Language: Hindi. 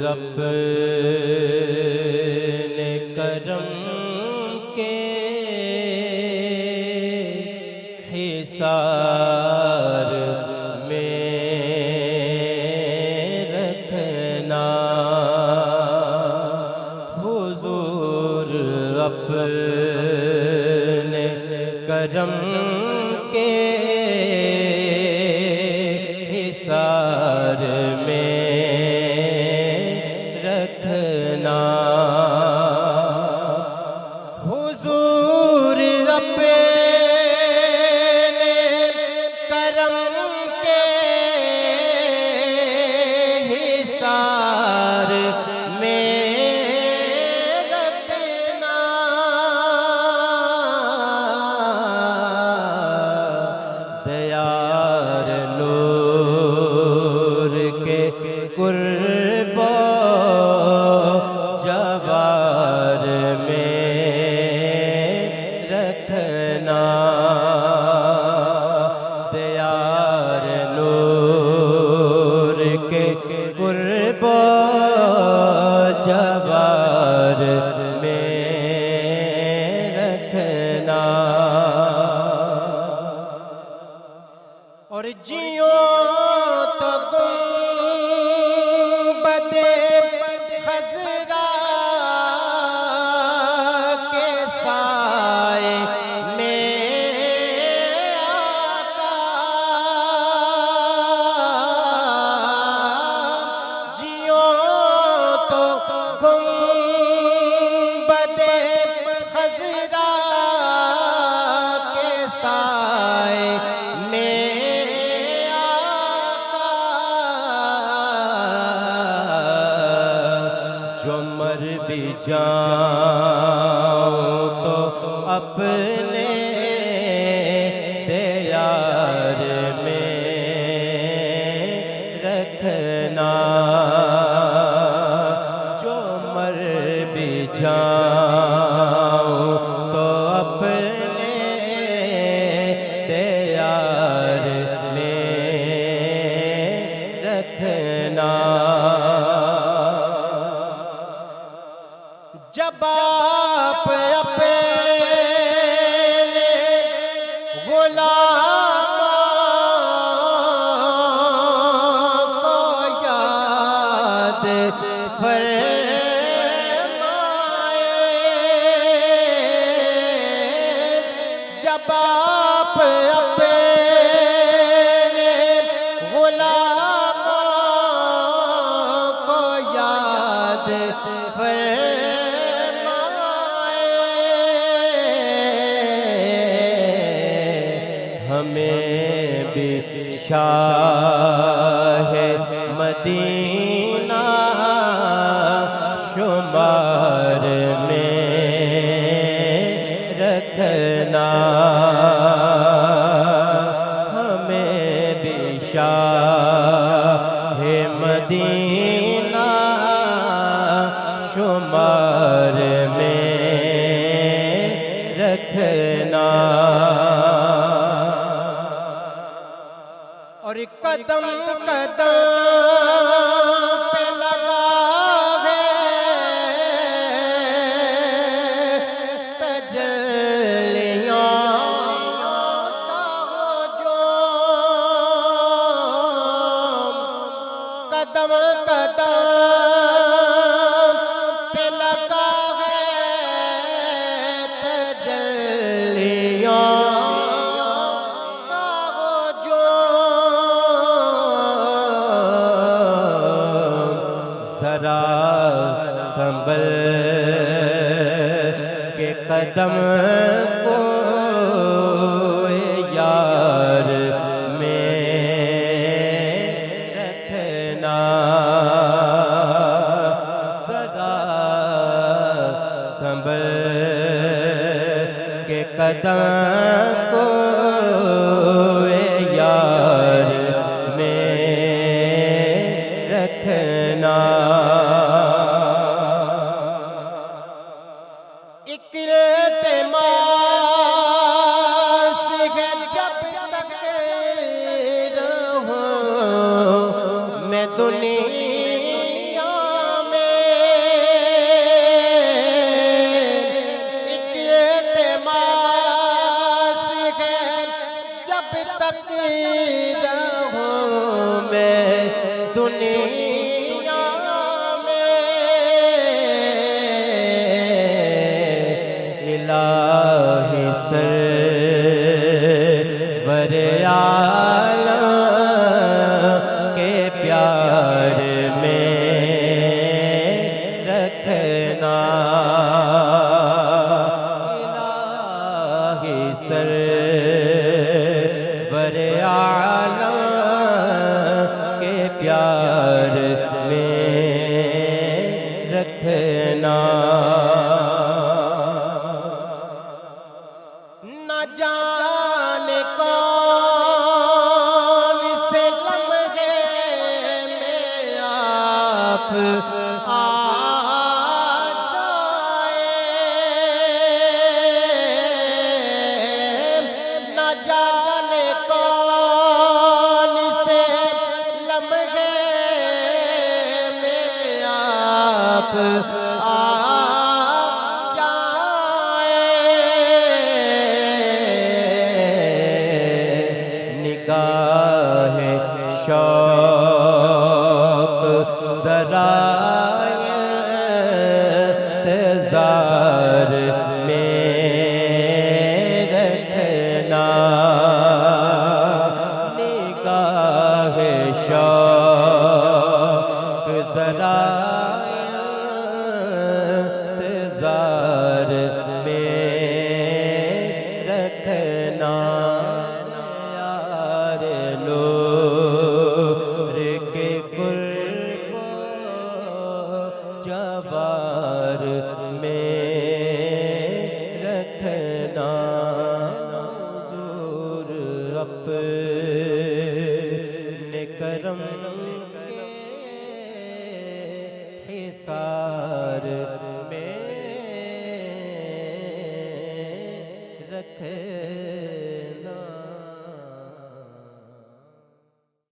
अपने करम के हिसार में रखना, हुजूर अपने करम के हिसार में रखना, हुजूर अपने करम के हिसार में रखना, दयार नूर के कुर्बो जवार में रखना, दयार नूर के कुर्बो जवार में रखना, और जियो तो गुंबदे खज़रा के साए में आका, जियो तो गुंबदे खज़रा के साए में जो मर भी जाऊं तो अपने दयार में रखना, जो मर भी जाऊं तो अपने दयार में रखना, जब आप अपने गुलामों को याद फरमाए, जब आप अपने गुलामों को याद हमें भी शाह मदीना शुमार में रखना, हमें भी शाह मदीना शुमार में रखना, और कदम कदम पे लगा है तजल्लियों का जो, कदम कदम पे लगा है तजल्लियों जरा संभल के कदम को यार में रखना, जरा संभल के कदम को यार में रखना, दुनिया दुनिया में इलाही सरवर आलम के प्यार में रखना, इलाही सरवर आलम के प्यार में रखना। न जाने कौन से लम्हे में आप आ जाए, न जाने कौन से लम्हे में आप आ निगाहे शौक़ ज़रा इंतज़ार में रखना, निगाहे शौक़ ज़रा इंतज़ार में रखना। जवार में रखना, हुज़ूर अपने करम के हिसार में रखना।